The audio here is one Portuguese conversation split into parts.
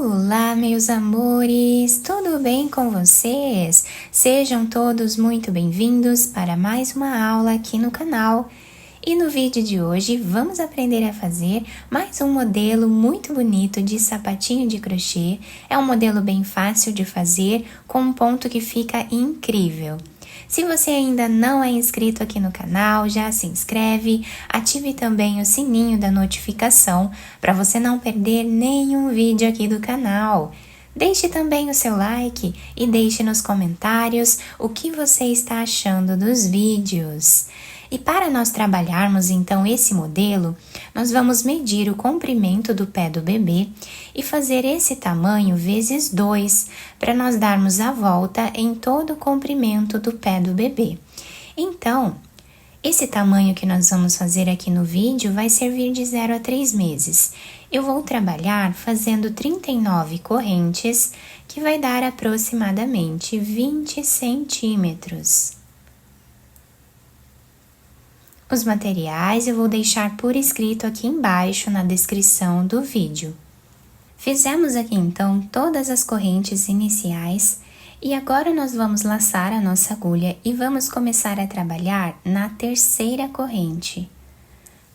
Olá, meus amores! Tudo bem com vocês? Sejam todos muito bem-vindos para mais uma aula aqui no canal. E no vídeo de hoje vamos aprender a fazer mais um modelo muito bonito de sapatinho de crochê. É um modelo bem fácil de fazer, com um ponto que fica incrível. Se você ainda não é inscrito aqui no canal, já se inscreve, ative também o sininho da notificação para você não perder nenhum vídeo aqui do canal. Deixe também o seu like e deixe nos comentários o que você está achando dos vídeos. E para nós trabalharmos então esse modelo, nós vamos medir o comprimento do pé do bebê e fazer esse tamanho vezes 2, para nós darmos a volta em todo o comprimento do pé do bebê. Então, esse tamanho que nós vamos fazer aqui no vídeo vai servir de 0 a 3 meses. Eu vou trabalhar fazendo 39 correntes, que vai dar aproximadamente 20 centímetros. Os materiais eu vou deixar por escrito aqui embaixo na descrição do vídeo. Fizemos aqui então todas as correntes iniciais e agora nós vamos laçar a nossa agulha e vamos começar a trabalhar na terceira corrente,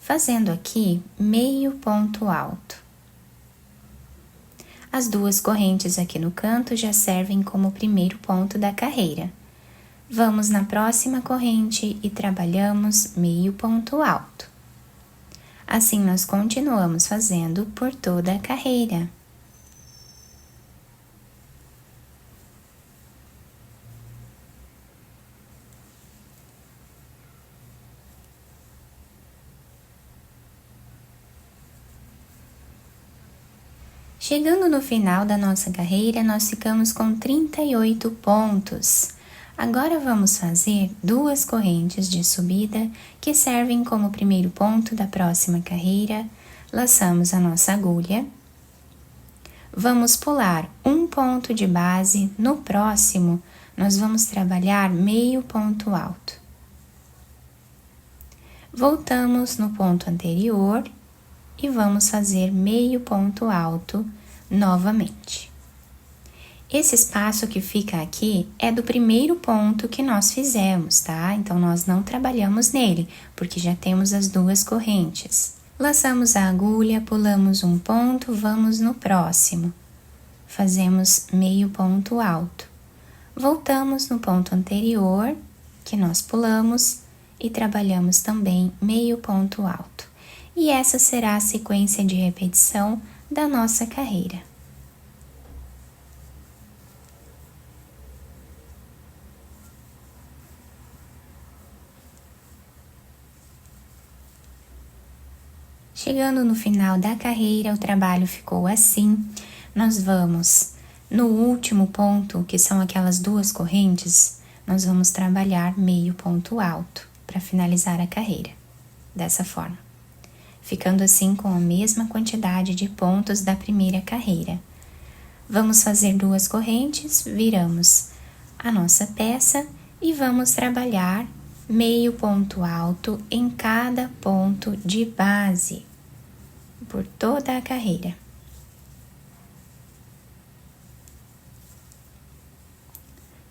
fazendo aqui meio ponto alto. As duas correntes aqui no canto já servem como primeiro ponto da carreira. Vamos na próxima corrente e trabalhamos meio ponto alto. Assim, nós continuamos fazendo por toda a carreira. Chegando no final da nossa carreira, nós ficamos com 38 pontos. Agora vamos fazer duas correntes de subida que servem como primeiro ponto da próxima carreira. Laçamos a nossa agulha. Vamos pular um ponto de base. No próximo, nós vamos trabalhar meio ponto alto. Voltamos no ponto anterior e vamos fazer meio ponto alto novamente. Esse espaço que fica aqui é do primeiro ponto que nós fizemos, tá? Então, nós não trabalhamos nele, porque já temos as duas correntes. Laçamos a agulha, pulamos um ponto, vamos no próximo. Fazemos meio ponto alto. Voltamos no ponto anterior, que nós pulamos, e trabalhamos também meio ponto alto. E essa será a sequência de repetição da nossa carreira. Chegando no final da carreira, o trabalho ficou assim. Nós vamos, no último ponto, que são aquelas duas correntes, nós vamos trabalhar meio ponto alto para finalizar a carreira, dessa forma. Ficando assim com a mesma quantidade de pontos da primeira carreira. Vamos fazer duas correntes, viramos a nossa peça e vamos trabalhar meio ponto alto em cada ponto de base, por toda a carreira.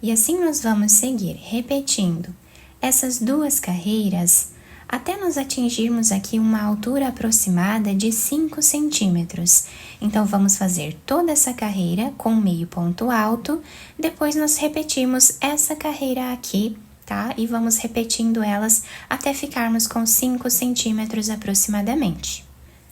E assim nós vamos seguir repetindo essas duas carreiras até nós atingirmos aqui uma altura aproximada de 5 centímetros. Então, vamos fazer toda essa carreira com meio ponto alto, depois nós repetimos essa carreira aqui, tá? E vamos repetindo elas até ficarmos com 5 centímetros aproximadamente.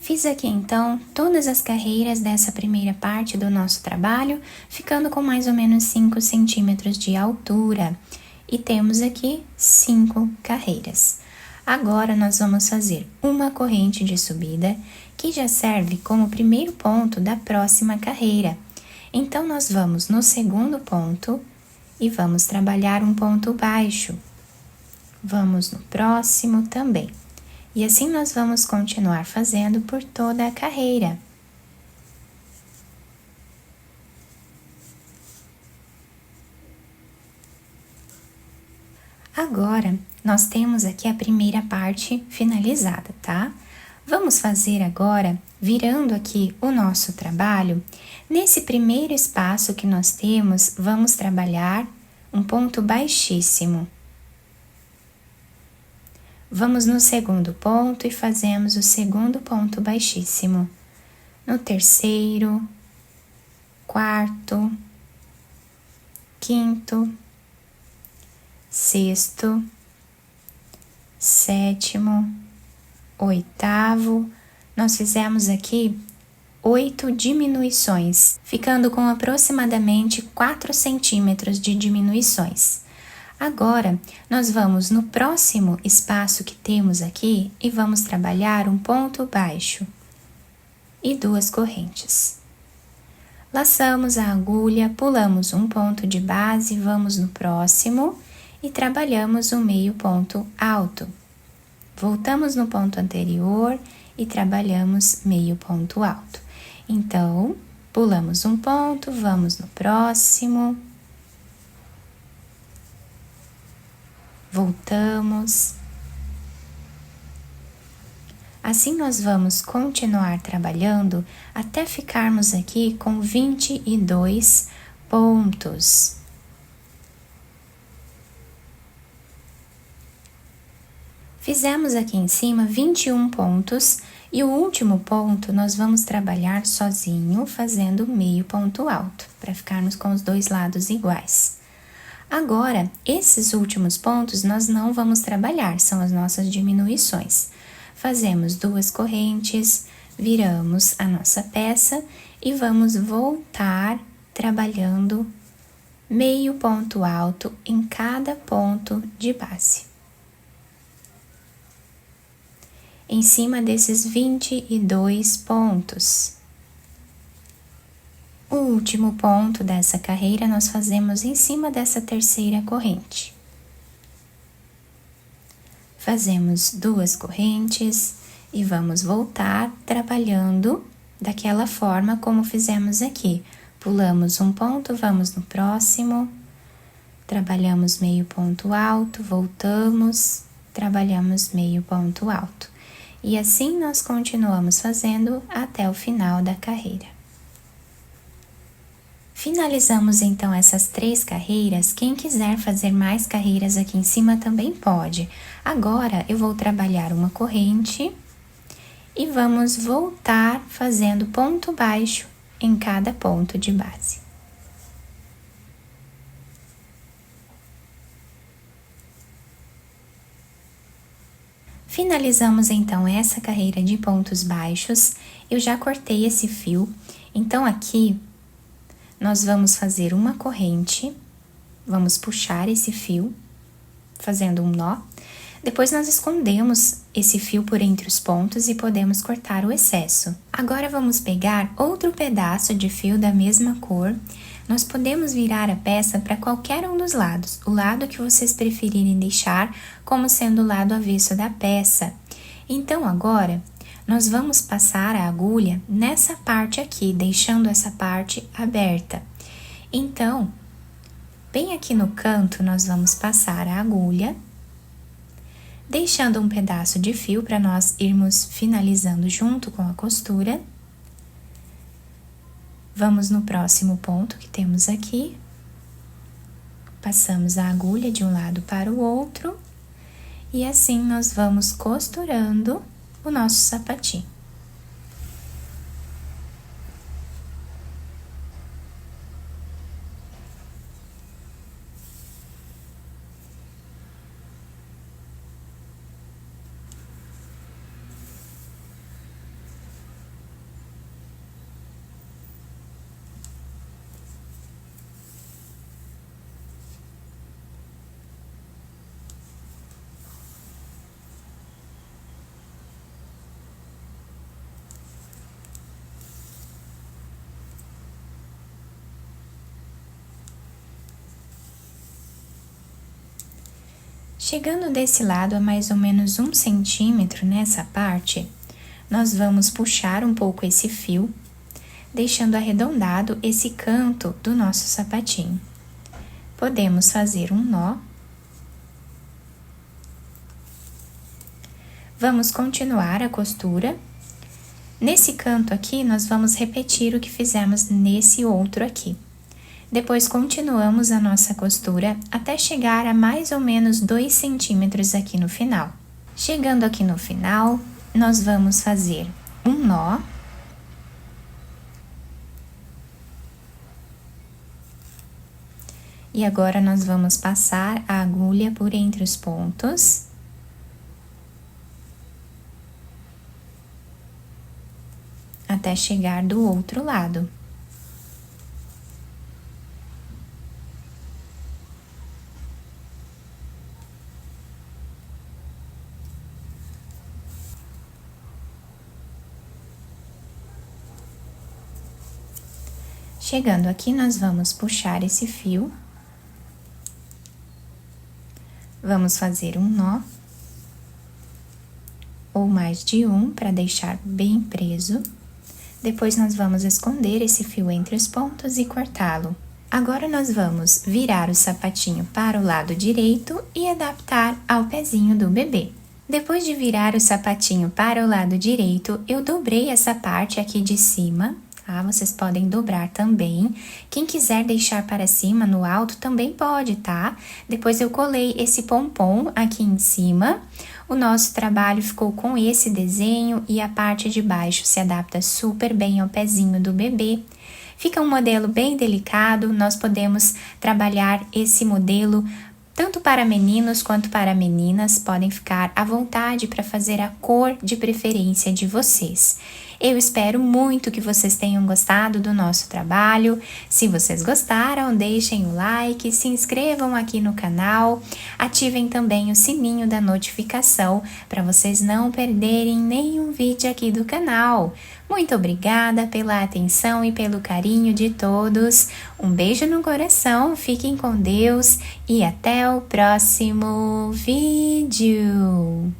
Fiz aqui, então, todas as carreiras dessa primeira parte do nosso trabalho, ficando com mais ou menos 5 centímetros de altura. E temos aqui 5 carreiras. Agora, nós vamos fazer uma corrente de subida, que já serve como primeiro ponto da próxima carreira. Então, nós vamos no segundo ponto e vamos trabalhar um ponto baixo. Vamos no próximo também. E assim nós vamos continuar fazendo por toda a carreira. Agora, nós temos aqui a primeira parte finalizada, tá? Vamos fazer agora, virando aqui o nosso trabalho, nesse primeiro espaço que nós temos, vamos trabalhar um ponto baixíssimo. Vamos no segundo ponto e fazemos o segundo ponto baixíssimo. No terceiro, quarto, quinto, sexto, sétimo, oitavo, nós fizemos aqui 8 diminuições, ficando com aproximadamente 4 centímetros de diminuições. Agora, nós vamos no próximo espaço que temos aqui e vamos trabalhar um ponto baixo e 2 correntes. Laçamos a agulha, pulamos um ponto de base, vamos no próximo e trabalhamos um meio ponto alto. Voltamos no ponto anterior e trabalhamos meio ponto alto. Então, pulamos um ponto, vamos no próximo. Voltamos. Assim nós vamos continuar trabalhando até ficarmos aqui com 22 pontos. Fizemos aqui em cima 21 pontos e o último ponto nós vamos trabalhar sozinho, fazendo meio ponto alto, para ficarmos com os dois lados iguais. Agora, esses últimos pontos nós não vamos trabalhar, são as nossas diminuições. Fazemos 2 correntes, viramos a nossa peça e vamos voltar trabalhando meio ponto alto em cada ponto de base. Em cima desses 22 pontos. O último ponto dessa carreira nós fazemos em cima dessa terceira corrente. Fazemos 2 correntes e vamos voltar trabalhando daquela forma como fizemos aqui. Pulamos um ponto, vamos no próximo, trabalhamos meio ponto alto, voltamos, trabalhamos meio ponto alto. E assim nós continuamos fazendo até o final da carreira. Finalizamos então essas 3 carreiras. Quem quiser fazer mais carreiras aqui em cima também pode. Agora eu vou trabalhar uma corrente e vamos voltar fazendo ponto baixo em cada ponto de base. Finalizamos então essa carreira de pontos baixos. Eu já cortei esse fio, então aqui nós vamos fazer uma corrente, vamos puxar esse fio, fazendo um nó. Depois nós escondemos esse fio por entre os pontos e podemos cortar o excesso. Agora vamos pegar outro pedaço de fio da mesma cor. Nós podemos virar a peça para qualquer um dos lados, o lado que vocês preferirem deixar como sendo o lado avesso da peça. Então agora, nós vamos passar a agulha nessa parte aqui, deixando essa parte aberta. Então, bem aqui no canto, nós vamos passar a agulha, deixando um pedaço de fio para nós irmos finalizando junto com a costura. Vamos no próximo ponto que temos aqui, passamos a agulha de um lado para o outro e assim nós vamos costurando o nosso sapatinho. Chegando desse lado a mais ou menos 1 centímetro nessa parte, nós vamos puxar um pouco esse fio, deixando arredondado esse canto do nosso sapatinho. Podemos fazer um nó. Vamos continuar a costura. Nesse canto aqui, nós vamos repetir o que fizemos nesse outro aqui. Depois, continuamos a nossa costura até chegar a mais ou menos 2 centímetros aqui no final. Chegando aqui no final, nós vamos fazer um nó. E agora, nós vamos passar a agulha por entre os pontos. Até chegar do outro lado. Chegando aqui, nós vamos puxar esse fio. Vamos fazer um nó, ou mais de um, para deixar bem preso. Depois, nós vamos esconder esse fio entre os pontos e cortá-lo. Agora, nós vamos virar o sapatinho para o lado direito e adaptar ao pezinho do bebê. Depois de virar o sapatinho para o lado direito, eu dobrei essa parte aqui de cima. Tá? Vocês podem dobrar também. Quem quiser deixar para cima, no alto, também pode, tá? Depois eu colei esse pompom aqui em cima. O nosso trabalho ficou com esse desenho e a parte de baixo se adapta super bem ao pezinho do bebê. Fica um modelo bem delicado, nós podemos trabalhar esse modelo tanto para meninos quanto para meninas, podem ficar à vontade para fazer a cor de preferência de vocês. Eu espero muito que vocês tenham gostado do nosso trabalho. Se vocês gostaram, deixem o like, se inscrevam aqui no canal, ativem também o sininho da notificação para vocês não perderem nenhum vídeo aqui do canal. Muito obrigada pela atenção e pelo carinho de todos. Um beijo no coração, fiquem com Deus e até o próximo vídeo.